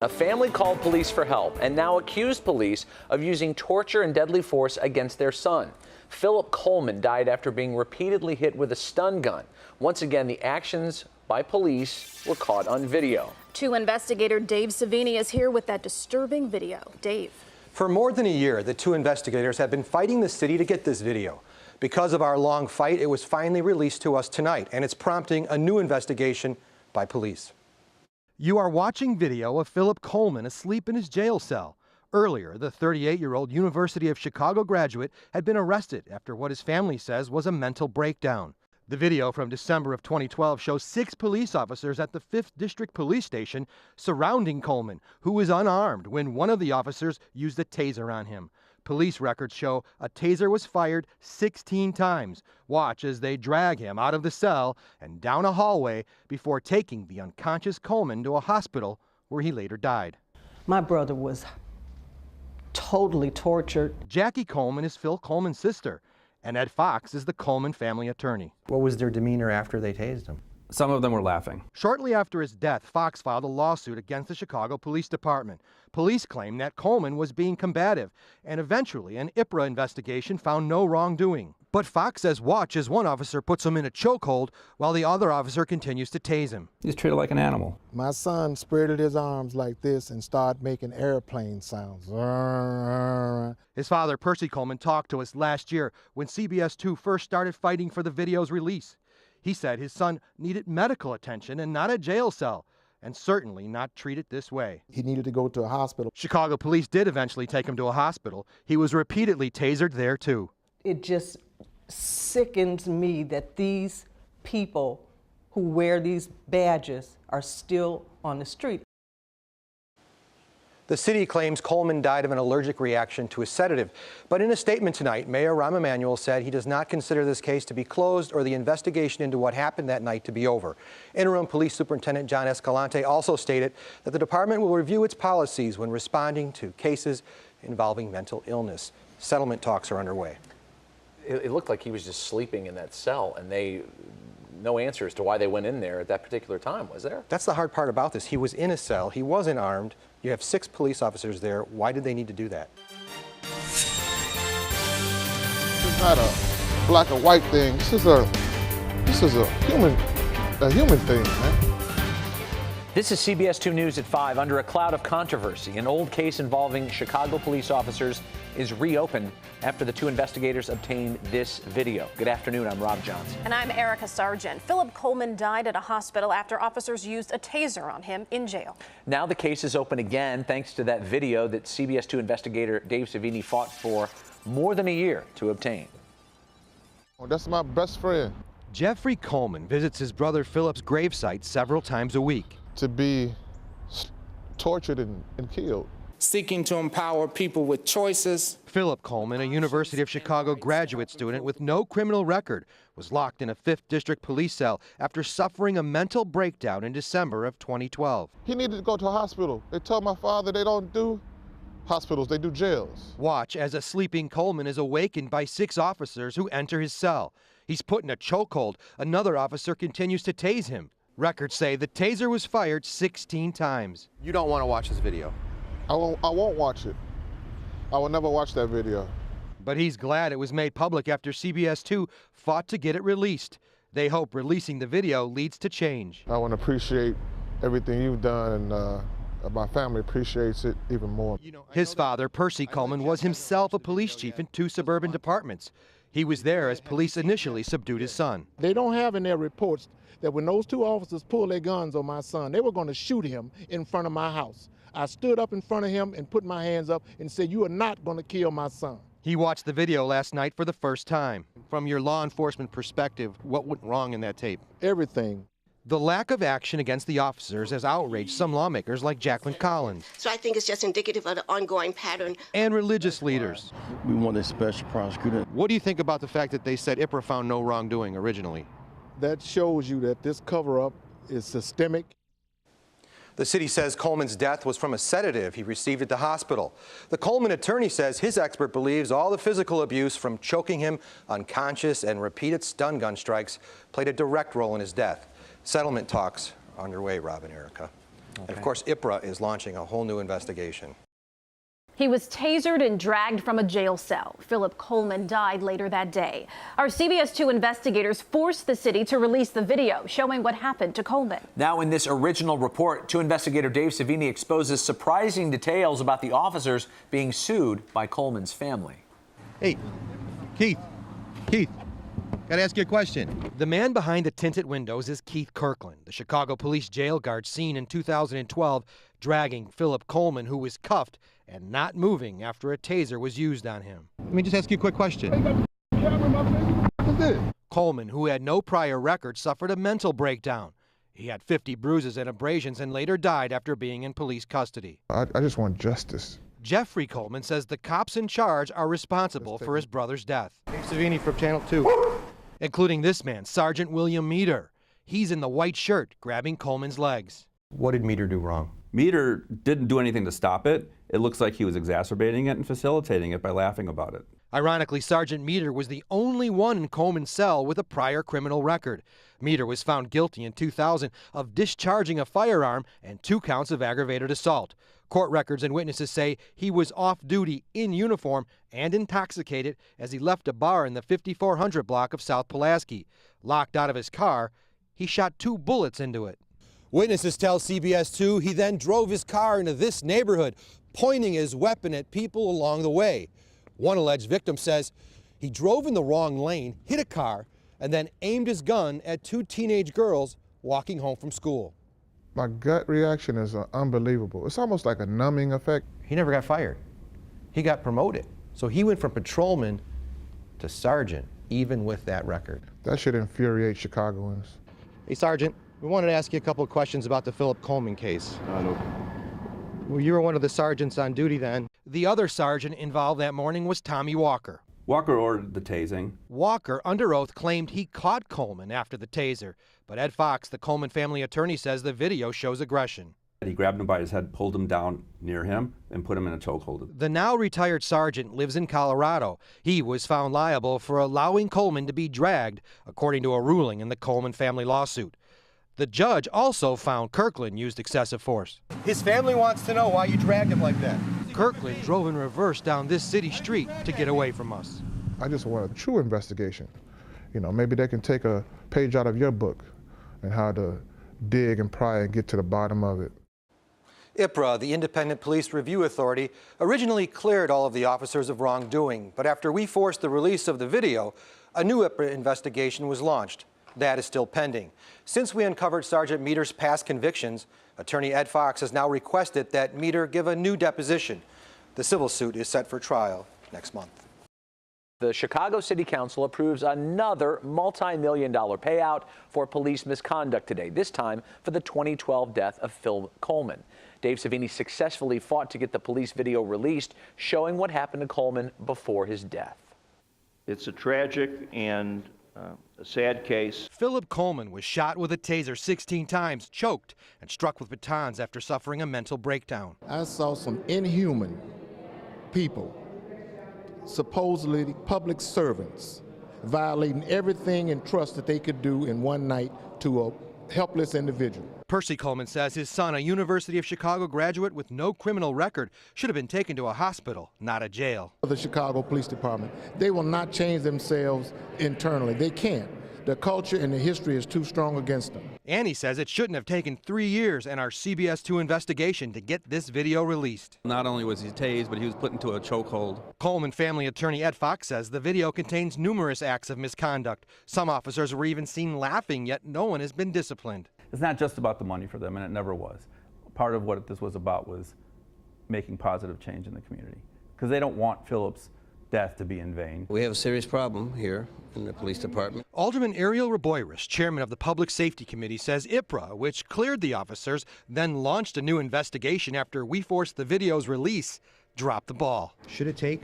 A family called police for help and now accused police of using torture and deadly force against their son. Philip Coleman died after being repeatedly hit with a stun gun. Once again, the actions by police were caught on video. 2 investigator Dave Savini is here with that disturbing video. Dave. For more than a year, the 2 investigators have been fighting the city to get this video. Because of our long fight, it was finally released to us tonight, and it's prompting a new investigation by police. You are watching video of Philip Coleman asleep in his jail cell. Earlier, the 38-year-old University of Chicago graduate had been arrested after what his family says was a mental breakdown. The video from December of 2012 shows 6 police officers at the 5th District Police Station surrounding Coleman, who was unarmed when one of the officers used a taser on him. Police records show a taser was fired 16 times. Watch as they drag him out of the cell and down a hallway before taking the unconscious Coleman to a hospital where he later died. My brother was totally tortured. Jackie Coleman is Phil Coleman's sister, and Ed Fox is the Coleman family attorney. What was their demeanor after they tased him? Some of them were laughing. Shortly after his death, Fox filed a lawsuit against the Chicago Police Department. Police claim that Coleman was being combative, and eventually an IPRA investigation found no wrongdoing. But Fox says watch as one officer puts him in a chokehold while the other officer continues to tase him. He's treated like an animal. My son spreaded his arms like this and started making airplane sounds. His father, Percy Coleman, talked to us last year when CBS 2 first started fighting for the video's release. He said his son needed medical attention and not a jail cell, and certainly not treated this way. He needed to go to a hospital. Chicago police did eventually take him to a hospital. He was repeatedly tasered there too. It just sickens me that these people who wear these badges are still on the street. The city claims Coleman died of an allergic reaction to a sedative. But in a statement tonight, Mayor Rahm Emanuel said he does not consider this case to be closed or the investigation into what happened that night to be over. Interim Police Superintendent John Escalante also stated that the department will review its policies when responding to cases involving mental illness. Settlement talks are underway. It looked like he was just sleeping in that cell, and no answer as to why they went in there at that particular time, was there? That's the hard part about this. He was in a cell. He wasn't armed. You have 6 police officers there. Why did they need to do that? It's not a black or white thing. This is a human thing, man. This is CBS 2 News at 5. Under a cloud of controversy, an old case involving Chicago police officers is reopened after the 2 investigators obtained this video. Good afternoon, I'm Rob Johnson. And I'm Erica Sargent. Philip Coleman died at a hospital after officers used a taser on him in jail. Now the case is open again thanks to that video that CBS 2 investigator Dave Savini fought for more than a year to obtain. Oh, that's my best friend. Jeffrey Coleman visits his brother Philip's gravesite several times a week. To be tortured and killed. Seeking to empower people with choices. Philip Coleman, a University of Chicago graduate student with no criminal record, was locked in a 5th District police cell after suffering a mental breakdown in December of 2012. He needed to go to a hospital. They told my father they don't do hospitals, they do jails. Watch as a sleeping Coleman is awakened by 6 officers who enter his cell. He's put in a chokehold. Another officer continues to tase him. Records say the taser was fired 16 times. You don't want to watch this video? I won't watch it. I will never watch that video. But he's glad it was made public after CBS 2 fought to get it released. They hope releasing the video leads to change. I want to appreciate everything you've done, and my family appreciates it even more. His father, Percy Coleman, was himself a police chief in 2 suburban departments. He was there as police initially subdued his son. They don't have in their reports that when those 2 officers pulled their guns on my son, they were going to shoot him in front of my house. I stood up in front of him and put my hands up and said, "You are not going to kill my son." He watched the video last night for the first time. From your law enforcement perspective, what went wrong in that tape? Everything. The lack of action against the officers has outraged some lawmakers like Jacqueline Collins. So I think it's just indicative of the ongoing pattern. And religious leaders. We want a special prosecutor. What do you think about the fact that they said IPRA found no wrongdoing originally? That shows you that this cover-up is systemic. The city says Coleman's death was from a sedative he received at the hospital. The Coleman attorney says his expert believes all the physical abuse from choking him unconscious and repeated stun gun strikes played a direct role in his death. Settlement talks are underway, Rob and Erica. And of course, IPRA is launching a whole new investigation. He was tasered and dragged from a jail cell. Philip Coleman died later that day. Our CBS 2 investigators forced the city to release the video showing what happened to Coleman. Now, in this original report, 2 investigator Dave Savini exposes surprising details about the officers being sued by Coleman's family. Hey, Keith, gotta ask you a question. The man behind the tinted windows is Keith Kirkland, the Chicago police jail guard seen in 2012 dragging Philip Coleman, who was cuffed and not moving after a taser was used on him. Let me just ask you a quick question. Coleman, who had no prior record, suffered a mental breakdown. He had 50 bruises and abrasions and later died after being in police custody. I just want justice. Jeffrey Coleman says the cops in charge are responsible for his brother's death. Dave Savini from Channel 2. Including this man, Sergeant William Meter. He's in the white shirt, grabbing Coleman's legs. What did Meter do wrong? Meter didn't do anything to stop it. It looks like he was exacerbating it and facilitating it by laughing about it. Ironically, Sergeant Meter was the only one in Coleman's cell with a prior criminal record. Meter was found guilty in 2000 of discharging a firearm and 2 counts of aggravated assault. Court records and witnesses say he was off duty in uniform and intoxicated as he left a bar in the 5400 block of South Pulaski. Locked out of his car, he shot 2 bullets into it. Witnesses tell CBS 2 he then drove his car into this neighborhood, pointing his weapon at people along the way. One alleged victim says he drove in the wrong lane, hit a car, and then aimed his gun at 2 teenage girls walking home from school. My gut reaction is unbelievable. It's almost like a numbing effect. He never got fired. He got promoted. So he went from patrolman to sergeant, even with that record. That should infuriate Chicagoans. Hey, Sergeant, we wanted to ask you a couple of questions about the Philip Coleman case. Well, you were one of the sergeants on duty then. The other sergeant involved that morning was Tommy Walker. Walker ordered the tasing. Walker, under oath, claimed he caught Coleman after the taser. But Ed Fox, the Coleman family attorney, says the video shows aggression. He grabbed him by his head, pulled him down near him, and put him in a chokehold. The now retired sergeant lives in Colorado. He was found liable for allowing Coleman to be dragged, according to a ruling in the Coleman family lawsuit. The judge also found Kirkland used excessive force. His family wants to know why you dragged him like that. Kirkland drove in reverse down this city street to get away from us. I just want a true investigation. You know, maybe they can take a page out of your book and how to dig and pry and get to the bottom of it. IPRA, the Independent Police Review Authority, originally cleared all of the officers of wrongdoing, but after we forced the release of the video, a new IPRA investigation was launched. That is still pending. Since we uncovered Sergeant Meter's past convictions, attorney Ed Fox has now requested that Meter give a new deposition. The civil suit is set for trial next month. The Chicago City Council approves another multi-million-dollar payout for police misconduct today, this time for the 2012 death of Phil Coleman. Dave Savini successfully fought to get the police video released, showing what happened to Coleman before his death. It's a tragic and a sad case. Philip Coleman was shot with a taser 16 times, choked, and struck with batons after suffering a mental breakdown. I saw some inhuman people, supposedly public servants, violating everything in trust that they could do in one night to a helpless individual. Percy Coleman says his son, a University of Chicago graduate with no criminal record, should have been taken to a hospital, not a jail. The Chicago Police Department, they will not change themselves internally. They can't. The culture and the history is too strong against them. And he says it shouldn't have taken 3 years and our CBS 2 investigation to get this video released. Not only was he tased, but he was put into a chokehold. Coleman family attorney Ed Fox says the video contains numerous acts of misconduct. Some officers were even seen laughing, yet no one has been disciplined. It's not just about the money for them, and it never was. Part of what this was about was making positive change in the community, because they don't want Philip's death to be in vain. We have a serious problem here in the police department. Alderman Ariel Raboyris, chairman of the Public Safety Committee, says IPRA, which cleared the officers, then launched a new investigation after we forced the video's release, dropped the ball. Should it take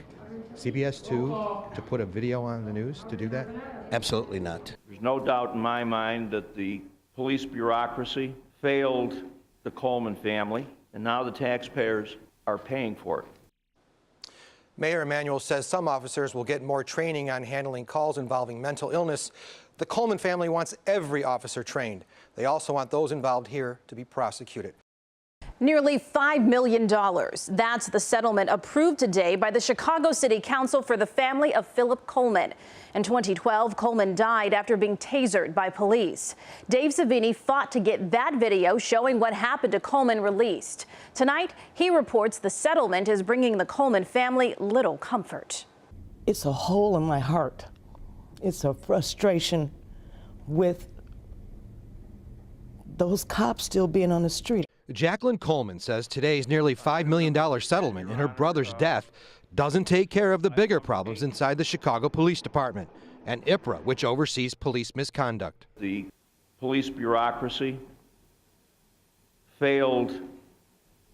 CBS 2 to put a video on the news to do that? Absolutely not. There's no doubt in my mind that the police bureaucracy failed the Coleman family, and now the taxpayers are paying for it. Mayor Emanuel says some officers will get more training on handling calls involving mental illness. The Coleman family wants every officer trained. They also want those involved here to be prosecuted. Nearly $5 million. That's the settlement approved today by the Chicago City Council for the family of Philip Coleman. In 2012, Coleman died after being tasered by police. Dave Savini fought to get that video showing what happened to Coleman released. Tonight, he reports the settlement is bringing the Coleman family little comfort. It's a hole in my heart. It's a frustration with those cops still being on the street. Jacqueline Coleman says today's nearly $5 million settlement in her brother's death doesn't take care of the bigger problems inside the Chicago Police Department and IPRA, which oversees police misconduct. The police bureaucracy failed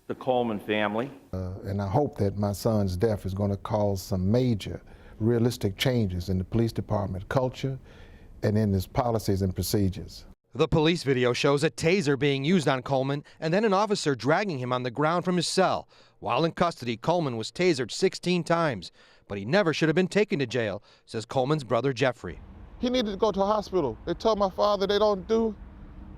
the Coleman family. And I hope that my son's death is going to cause some major, realistic changes in the police department culture and in its policies and procedures. The police video shows a taser being used on Coleman and then an officer dragging him on the ground from his cell. While in custody, Coleman was tasered 16 times, but he never should have been taken to jail, says Coleman's brother Jeffrey. He needed to go to a hospital. They told my father they don't do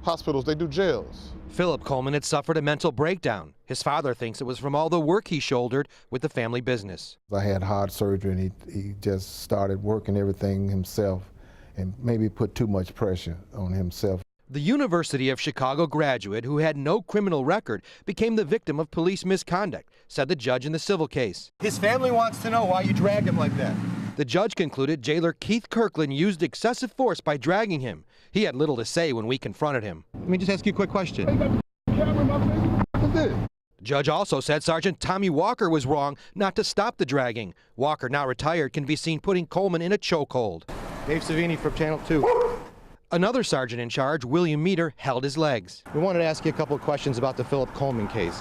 hospitals, they do jails. Philip Coleman had suffered a mental breakdown. His father thinks it was from all the work he shouldered with the family business. I had heart surgery and he just started working everything himself and maybe put too much pressure on himself. The University of Chicago graduate who had no criminal record became the victim of police misconduct, said the judge in the civil case. His family wants to know why you dragged him like that. The judge concluded jailer Keith Kirkland used excessive force by dragging him. He had little to say when we confronted him. Let me just ask you a quick question. Judge also said Sergeant Tommy Walker was wrong not to stop the dragging. Walker, now retired, can be seen putting Coleman in a chokehold. Dave Savini from Channel 2. Another sergeant in charge, William Meter, held his legs. We wanted to ask you a couple of questions about the Philip Coleman case.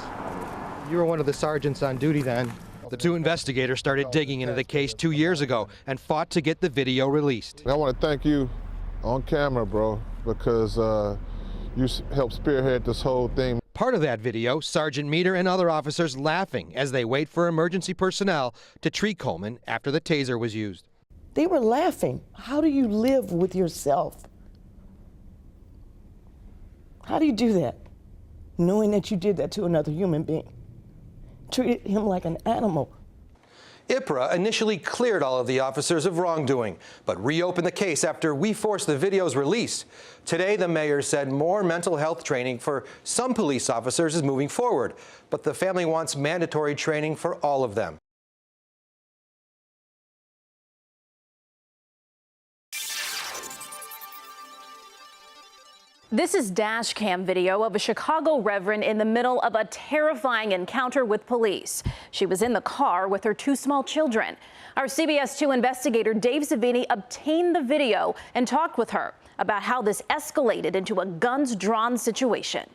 You were one of the sergeants on duty then. The two investigators started digging into the case 2 years ago and fought to get the video released. I want to thank you on camera, bro, because you helped spearhead this whole thing. Part of that video, Sergeant Meter and other officers laughing as they wait for emergency personnel to treat Coleman after the taser was used. They were laughing. How do you live with yourself? How do you do that, knowing that you did that to another human being? Treated him like an animal. IPRA initially cleared all of the officers of wrongdoing, but reopened the case after we forced the video's release. Today, the mayor said more mental health training for some police officers is moving forward, but the family wants mandatory training for all of them. This is dash cam video of a Chicago reverend in the middle of a terrifying encounter with police. She was in the car with her two small children. Our CBS 2 investigator Dave Savini obtained the video and talked with her about how this escalated into a guns-drawn situation.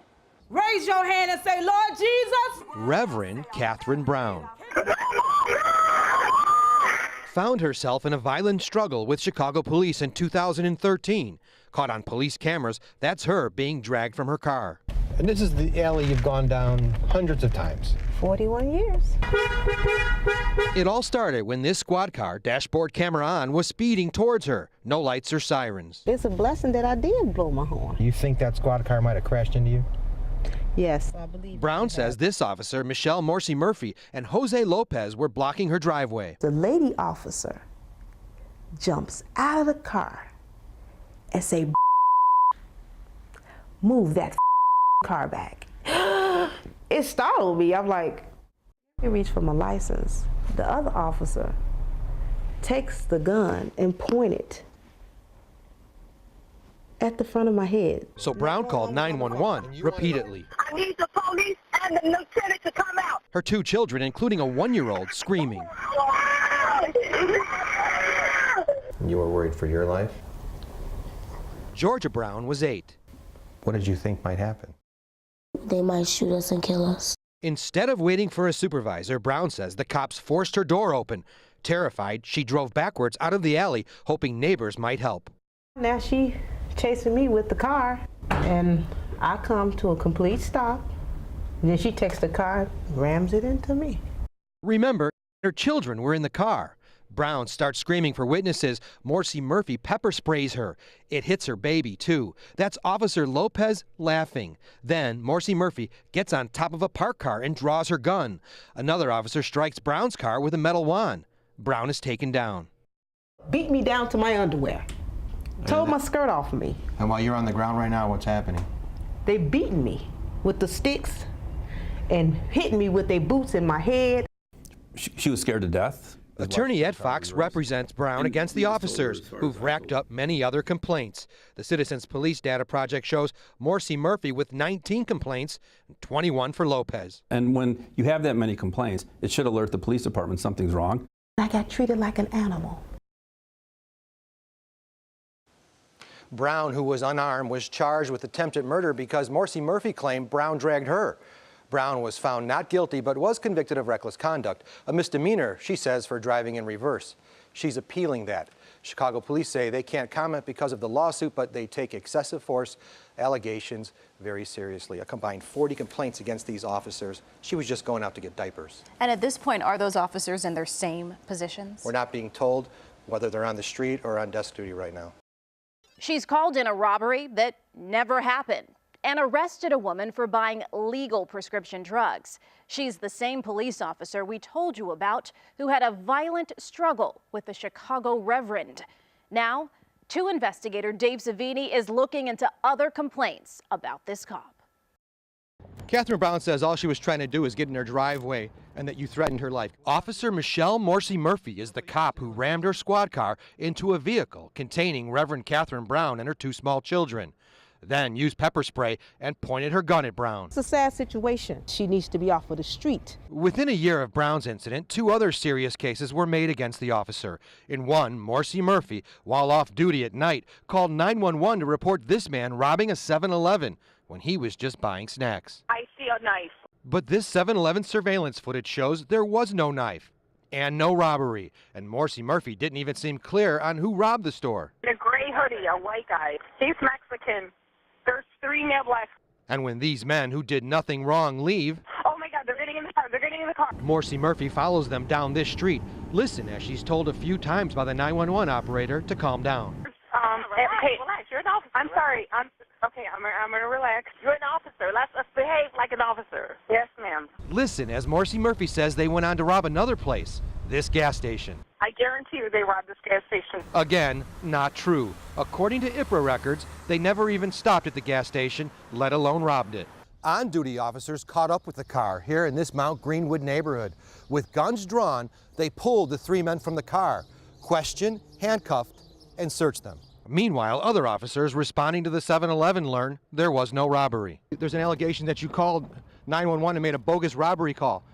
Raise your hand and say, Lord Jesus. Reverend Catherine Brown found herself in a violent struggle with Chicago police in 2013. Caught on police cameras, that's her being dragged from her car. And this is the alley you've gone down hundreds of times. 41 years. It all started when this squad car, dashboard camera on, was speeding towards her. No lights or sirens. It's a blessing that I did blow my horn. You think that squad car might have crashed into you? Yes. Brown says this officer, Michelle Morsi Murphy, and Jose Lopez were blocking her driveway. The lady officer jumps out of the car and say, move that car back. It startled me. I'm like, I reach for my license. The other officer takes the gun and points it at the front of my head. So Brown called 911 repeatedly. I need the police and the lieutenant to come out. Her two children, including a 1-year-old, screaming. You were worried for your life? Georgia Brown was 8. What did you think might happen? They might shoot us and kill us. Instead of waiting for a supervisor, Brown says the cops forced her door open. Terrified, she drove backwards out of the alley, hoping neighbors might help. Now she chasing me with the car, and I come to a complete stop. Then she takes the car, rams it into me. Remember, her children were in the car. Brown starts screaming for witnesses. Morsi Murphy pepper sprays her. It hits her baby, too. That's Officer Lopez laughing. Then Morsi Murphy gets on top of a parked car and draws her gun. Another officer strikes Brown's car with a metal wand. Brown is taken down. Beat me down to my underwear. Tore my skirt off of me. And while you're on the ground right now, what's happening? They beating me with the sticks and hitting me with their boots in my head. She was scared to death. Attorney Ed Fox represents Brown against the officers who've racked up many other complaints. The Citizens Police Data Project shows Morsi Murphy with 19 complaints, 21 for Lopez. And when you have that many complaints, it should alert the police department something's wrong. I got treated like an animal. Brown, who was unarmed, was charged with attempted murder because Morsi Murphy claimed Brown dragged her. Brown was found not guilty but was convicted of reckless conduct, a misdemeanor, she says, for driving in reverse. She's appealing that. Chicago police say they can't comment because of the lawsuit, but they take excessive force allegations very seriously. A combined 40 complaints against these officers. She was just going out to get diapers. And at this point, are those officers in their same positions? We're not being told whether they're on the street or on desk duty right now. She's called in a robbery that never happened and arrested a woman for buying legal prescription drugs. She's the same police officer we told you about who had a violent struggle with the Chicago Reverend. Now, 2 investigator Dave Savini is looking into other complaints about this cop. Catherine Brown says all she was trying to do is get in her driveway and that you threatened her life. Officer Michelle Morsi Murphy is the cop who rammed her squad car into a vehicle containing Reverend Catherine Brown and her 2 small children. Then used pepper spray and pointed her gun at Brown. It's a sad situation. She needs to be off of the street. Within a year of Brown's incident, 2 other serious cases were made against the officer. In one, Morsi Murphy, while off duty at night, called 911 to report this man robbing a 7-Eleven when he was just buying snacks. I see a knife. But this 7-Eleven surveillance footage shows there was no knife and no robbery. And Morsi Murphy didn't even seem clear on who robbed the store. A gray hoodie, a white guy. He's Mexican. There's 3 male blacks. And when these men who did nothing wrong leave, Oh my God, they're getting in the car. They're getting in the car. Morsi Murphy follows them down this street. Listen as she's told a few times by the 911 operator to calm down. Relax. You're an officer. I'm sorry. I'm gonna relax. You're an officer. Let's behave like an officer. Yes, ma'am. Listen as Morsi Murphy says they went on to rob another place, this gas station. I guarantee you they robbed this gas station. Again, not true. According to IPRA records, they never even stopped at the gas station, let alone robbed it. On-duty officers caught up with the car here in this Mount Greenwood neighborhood. With guns drawn, they pulled the 3 men from the car, questioned, handcuffed, and searched them. Meanwhile, other officers responding to the 7-Eleven learn there was no robbery. There's an allegation that you called 911 and made a bogus robbery call.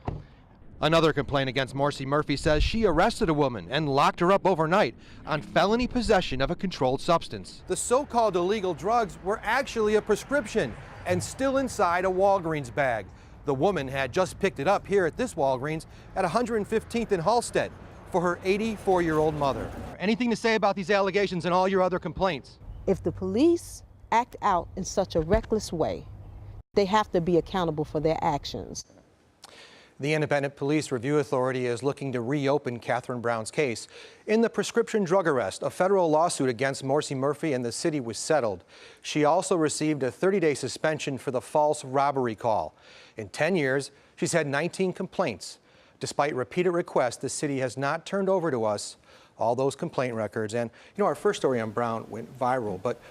Another complaint against Morsi Murphy says she arrested a woman and locked her up overnight on felony possession of a controlled substance. The so-called illegal drugs were actually a prescription and still inside a Walgreens bag. The woman had just picked it up here at this Walgreens at 115th and Halsted for her 84-year-old mother. Anything to say about these allegations and all your other complaints? If the police act out in such a reckless way, they have to be accountable for their actions. The Independent Police Review Authority is looking to reopen Catherine Brown's case. In the prescription drug arrest, a federal lawsuit against Morsi Murphy and the city was settled. She also received a 30-day suspension for the false robbery call. In 10 years, she's had 19 complaints. Despite repeated requests, the city has not turned over to us all those complaint records. And, you know, our first story on Brown went viral, but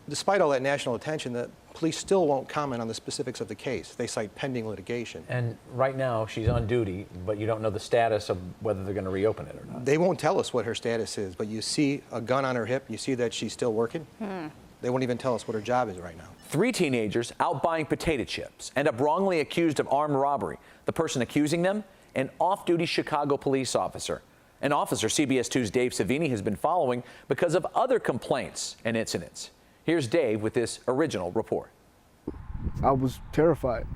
despite all that national attention, the police still won't comment on the specifics of the case. They cite pending litigation. And right now, she's on duty, but you don't know the status of whether they're going to reopen it or not. They won't tell us what her status is, but you see a gun on her hip, you see that she's still working. They won't even tell us what her job is right now. 3 teenagers out buying potato chips end up wrongly accused of armed robbery. The person accusing them, an off-duty Chicago police officer. An officer CBS 2's Dave Savini has been following because of other complaints and incidents. Here's Dave with this original report. I was terrified.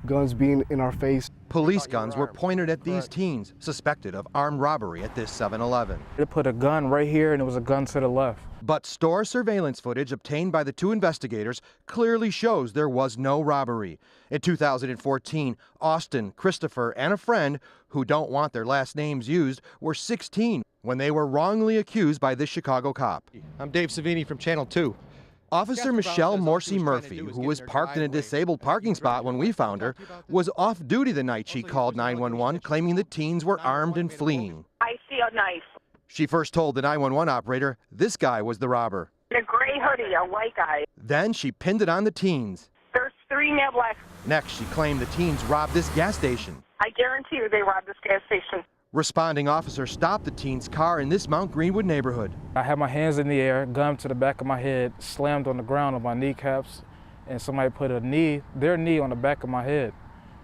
Guns being in our face. Police guns were pointed at these teens suspected of armed robbery at this 7-Eleven. They put a gun right here and it was a gun to the left. But store surveillance footage obtained by the 2 investigators clearly shows there was no robbery. In 2014, Austin, Christopher, and a friend who don't want their last names used were 16 when they were wrongly accused by this Chicago cop. I'm Dave Savini from Channel 2. Officer Michelle Morsi Murphy, who was parked in a disabled parking spot when we found her, was off duty the night she called 911, claiming the teens were armed and fleeing. I see a knife. She first told the 911 operator this guy was the robber. A gray hoodie, a white guy. Then she pinned it on the teens. There's 3 male blacks. Next, she claimed the teens robbed this gas station. I guarantee you they robbed this gas station. Responding officers stopped the teen's car in this Mount Greenwood neighborhood. I had my hands in the air, gun to the back of my head, slammed on the ground on my kneecaps, and somebody put their knee on the back of my head,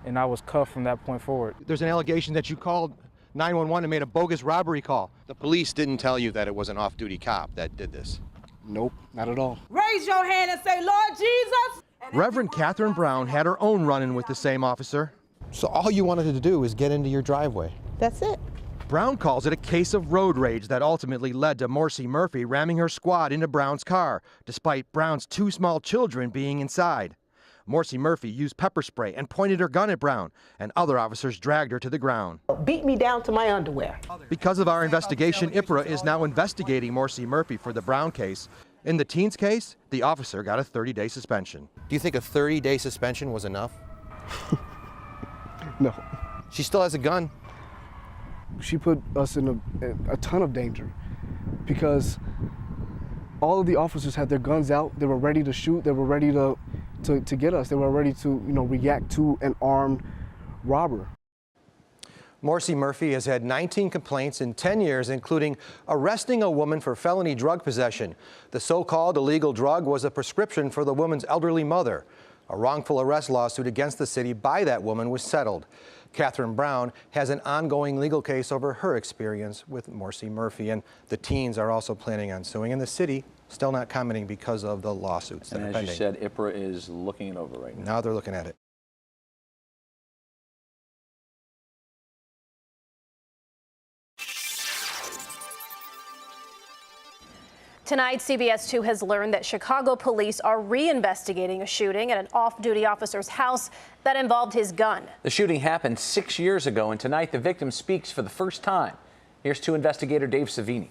and I was cuffed from that point forward. There's an allegation that you called 911 and made a bogus robbery call. The police didn't tell you that it was an off-duty cop that did this. Nope, not at all. Raise your hand and say, Lord Jesus. Reverend Catherine Brown had her own run-in with the same officer. So all you wanted to do was get into your driveway. That's it. Brown calls it a case of road rage that ultimately led to Morsi Murphy ramming her squad into Brown's car, despite Brown's 2 small children being inside. Morsi Murphy used pepper spray and pointed her gun at Brown, and other officers dragged her to the ground. Beat me down to my underwear. Because of our investigation, IPRA is now investigating Morsi Murphy for the Brown case. In the teens case, the officer got a 30-day suspension. Do you think a 30-day suspension was enough? No. She still has a gun. She put us in a ton of danger because all of the officers had their guns out. They were ready to shoot. They were ready to get us. They were ready to, react to an armed robber. Morsi Murphy has had 19 complaints in 10 years, including arresting a woman for felony drug possession. The so-called illegal drug was a prescription for the woman's elderly mother. A wrongful arrest lawsuit against the city by that woman was settled. Catherine Brown has an ongoing legal case over her experience with Morsi Murphy, and the teens are also planning on suing, and the city still not commenting because of the lawsuits that are pending. And as you said, IPRA is looking it over right now. Now they're looking at it. Tonight, CBS 2 has learned that Chicago police are reinvestigating a shooting at an off-duty officer's house that involved his gun. The shooting happened 6 years ago, and tonight the victim speaks for the first time. Here's 2 investigator Dave Savini.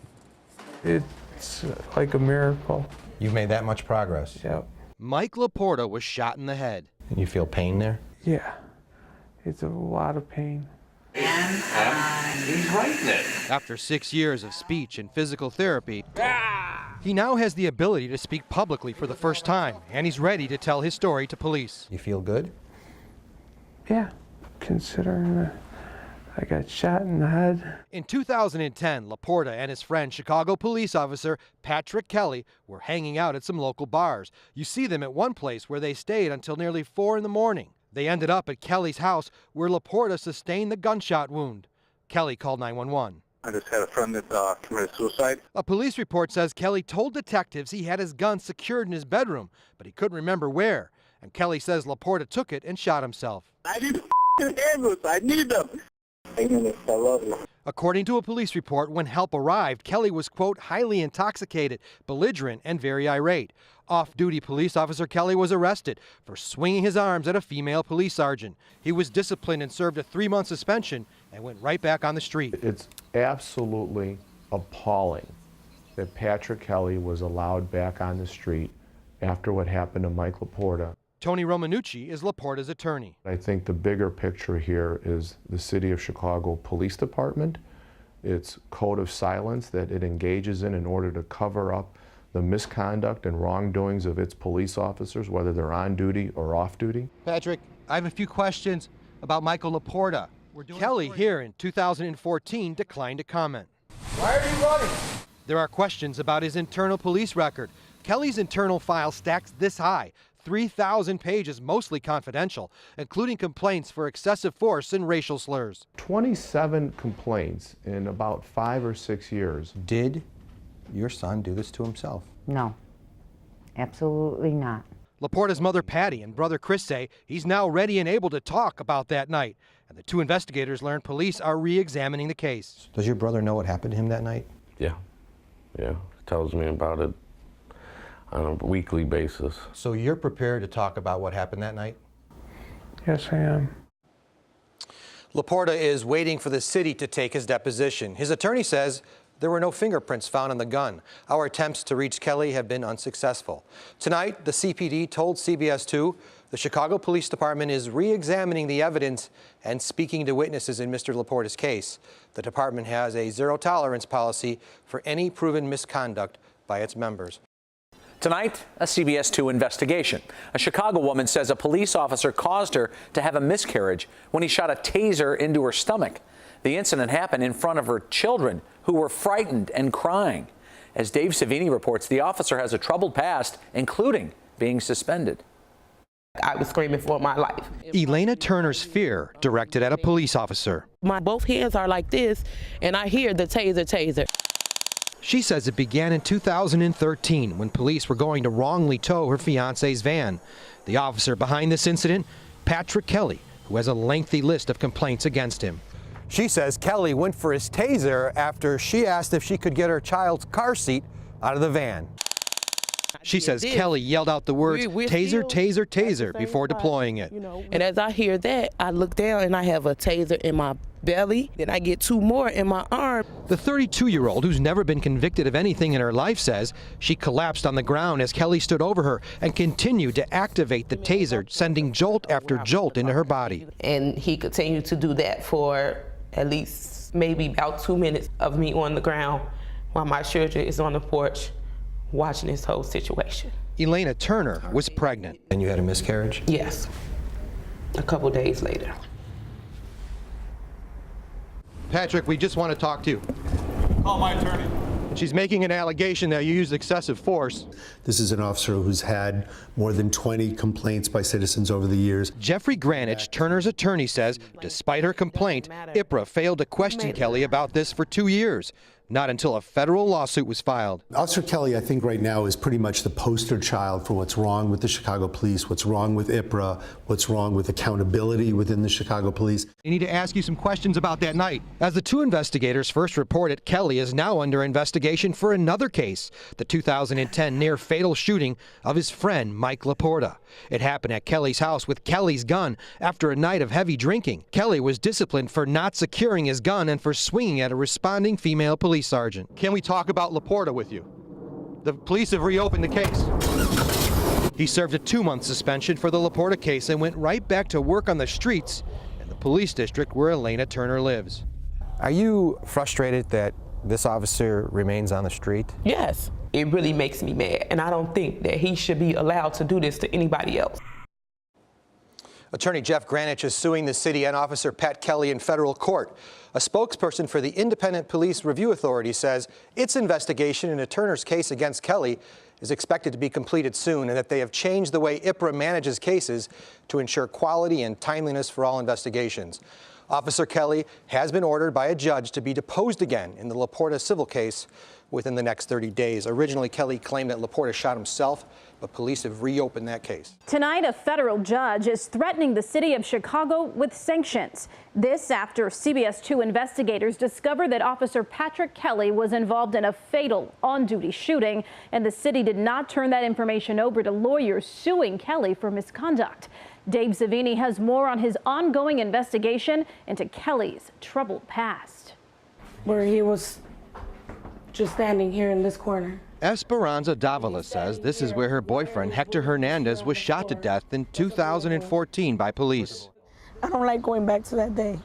It's like a miracle. You've made that much progress. Yep. Mike Laporta was shot in the head. And you feel pain there? Yeah, it's a lot of pain. And he's writing it. After 6 years of speech and physical therapy, he now has the ability to speak publicly for the first time, and he's ready to tell his story to police. You feel good? Yeah, considering that I got shot in the head. In 2010, Laporta and his friend, Chicago police officer Patrick Kelly, were hanging out at some local bars. You see them at one place where they stayed until nearly 4 in the morning. They ended up at Kelly's house, where Laporta sustained the gunshot wound. Kelly called 911. I just had a friend that committed suicide. A police report says Kelly told detectives he had his gun secured in his bedroom, but he couldn't remember where. And Kelly says Laporta took it and shot himself. I need the ambulance. I need them. I love you. According to a police report, when help arrived, Kelly was, quote, highly intoxicated, belligerent, and very irate. Off-duty police officer Kelly was arrested for swinging his arms at a female police sergeant. He was disciplined and served a 3-month suspension and went right back on the street. It's absolutely appalling that Patrick Kelly was allowed back on the street after what happened to Mike Laporta. Tony Romanucci is Laporta's attorney. I think the bigger picture here is the City of Chicago Police Department, its code of silence that it engages in order to cover up the misconduct and wrongdoings of its police officers, whether they're on duty or off duty. Patrick, I have a few questions about Michael Laporta. Kelly here in 2014 declined to comment. Why are you running? There are questions about his internal police record. Kelly's internal file stacks this high, 3,000 pages, mostly confidential, including complaints for excessive force and racial slurs. 27 complaints in about 5 or 6 years. Did your son do this to himself? No, absolutely not. Laporta's mother Patty and brother Chris say he's now ready and able to talk about that night. And the 2 investigators learned police are re-examining the case. Does your brother know what happened to him that night? Yeah, he tells me about it on a weekly basis. So you're prepared to talk about what happened that night? Yes, I am. Laporta is waiting for the city to take his deposition. His attorney says there were no fingerprints found on the gun. Our attempts to reach Kelly have been unsuccessful. Tonight, the CPD told CBS 2 the Chicago Police Department is re-examining the evidence and speaking to witnesses in Mr. Laporta's case. The department has a zero-tolerance policy for any proven misconduct by its members. Tonight, a CBS 2 investigation. A Chicago woman says a police officer caused her to have a miscarriage when he shot a taser into her stomach. The incident happened in front of her children, who were frightened and crying. As Dave Savini reports, the officer has a troubled past, including being suspended. I was screaming for my life. Elena Turner's fear directed at a police officer. My both hands are like this, and I hear the taser, taser. She says it began in 2013 when police were going to wrongly tow her fiance's van. The officer behind this incident, Patrick Kelly, who has a lengthy list of complaints against him. She says Kelly went for his taser after she asked if she could get her child's car seat out of the van. She says Kelly yelled out the words, taser, taser, taser, before deploying it. And as I hear that, I look down and I have a taser in my belly. Then I get two more in my arm. The 32-year-old, who's never been convicted of anything in her life, says she collapsed on the ground as Kelly stood over her and continued to activate the taser, sending jolt after jolt into her body. And he continued to do that for at least maybe about 2 minutes of me on the ground while my children is on the porch watching this whole situation. Elena Turner was pregnant. And you had a miscarriage? Yes, a couple days later. Patrick, we just want to talk to you. Call my attorney. She's making an allegation that you used excessive force. This is an officer who's had more than 20 complaints by citizens over the years. Jeffrey Granich, Turner's attorney, says despite her complaint, IPRA failed to question Kelly about this for 2 years. Not until a federal lawsuit was filed. Officer Kelly, I think right now, is pretty much the poster child for what's wrong with the Chicago Police, what's wrong with IPRA, what's wrong with accountability within the Chicago Police. I need to ask you some questions about that night. As the two investigators first reported, Kelly is now under investigation for another case, the 2010 near-fatal shooting of his friend Mike Laporta. It happened at Kelly's house with Kelly's gun after a night of heavy drinking. Kelly was disciplined for not securing his gun and for swinging at a responding female police sergeant. Can we talk about Laporta with you? The police have reopened the case. He served a 2-month suspension for the Laporta case and went right back to work on the streets in the police district where Elena Turner lives. Are you frustrated that this officer remains on the street? Yes, it really makes me mad, and I don't think that he should be allowed to do this to anybody else. Attorney Jeff Granich is suing the city and Officer Pat Kelly in federal court. A spokesperson for the Independent Police Review Authority says its investigation into Turner's case against Kelly is expected to be completed soon and that they have changed the way IPRA manages cases to ensure quality and timeliness for all investigations. Officer Kelly has been ordered by a judge to be deposed again in the Laporta civil case within the next 30 days. Originally, Kelly claimed that Laporta shot himself, but police have reopened that case. Tonight, a federal judge is threatening the city of Chicago with sanctions. This after CBS 2 investigators discovered that Officer Patrick Kelly was involved in a fatal on-duty shooting, and the city did not turn that information over to lawyers suing Kelly for misconduct. Dave Savini has more on his ongoing investigation into Kelly's troubled past. Where he was just standing here in this corner. Esperanza Davila says this is where her boyfriend Hector Hernandez was shot to death in 2014 by police. I don't like going back to that day.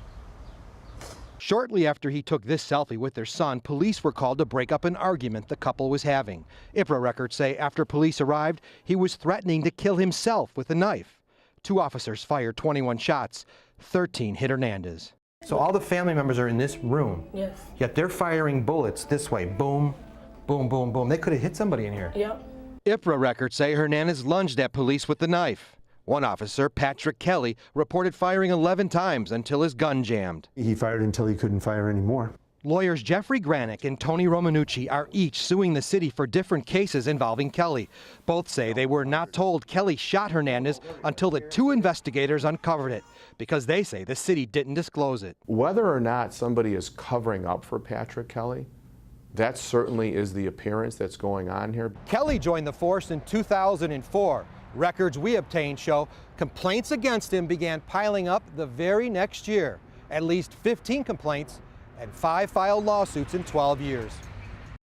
Shortly after he took this selfie with their son, police were called to break up an argument the couple was having. IPRA records say after police arrived, he was threatening to kill himself with a knife. 2 officers fired 21 shots. 13 hit Hernandez. So all the family members are in this room. Yes. Yet they're firing bullets this way. Boom, boom, boom, boom. They could have hit somebody in here. Yep. IPRA records say Hernandez lunged at police with the knife. One officer, Patrick Kelly, reported firing 11 times until his gun jammed. He fired until he couldn't fire anymore. Lawyers Jeffrey Granick and Tony Romanucci are each suing the city for different cases involving Kelly. Both say they were not told Kelly shot Hernandez until the 2 investigators uncovered it, because they say the city didn't disclose it. Whether or not somebody is covering up for Patrick Kelly, that certainly is the appearance that's going on here. Kelly joined the force in 2004. Records we obtained show complaints against him began piling up the very next year. At least 15 complaints and 5 filed lawsuits in 12 years,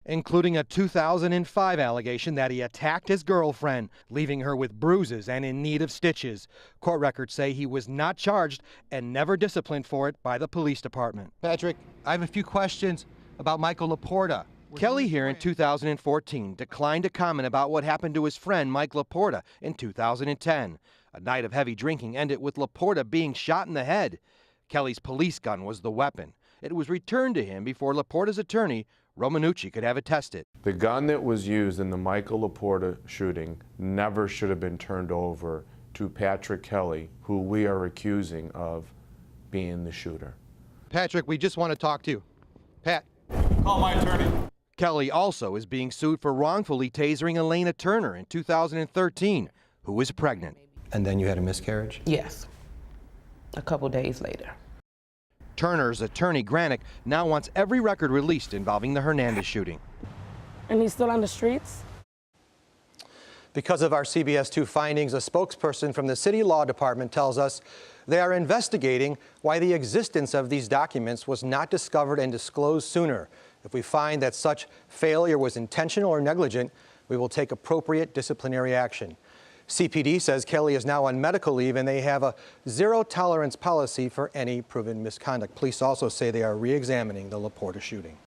including a 2005 allegation that he attacked his girlfriend, leaving her with bruises and in need of stitches. Court records say he was not charged and never disciplined for it by the police department. Patrick, I have a few questions about Michael Laporta. Kelly here in 2014 declined to comment about what happened to his friend Mike Laporta in 2010. A night of heavy drinking ended with Laporta being shot in the head. Kelly's police gun was the weapon. It was returned to him before Laporta's attorney, Romanucci, could have it tested. The gun that was used in the Michael Laporta shooting never should have been turned over to Patrick Kelly, who we are accusing of being the shooter. Patrick, we just want to talk to you. Pat. Call my attorney. Kelly also is being sued for wrongfully tasering Elena Turner in 2013, who was pregnant. And then you had a miscarriage? Yes, a couple days later. Turner's attorney, Granick, now wants every record released involving the Hernandez shooting. And he's still on the streets? Because of our CBS 2 findings, a spokesperson from the city law department tells us they are investigating why the existence of these documents was not discovered and disclosed sooner. If we find that such failure was intentional or negligent, we will take appropriate disciplinary action. CPD says Kelly is now on medical leave and they have a zero-tolerance policy for any proven misconduct. Police also say they are re-examining the Laporta shooting.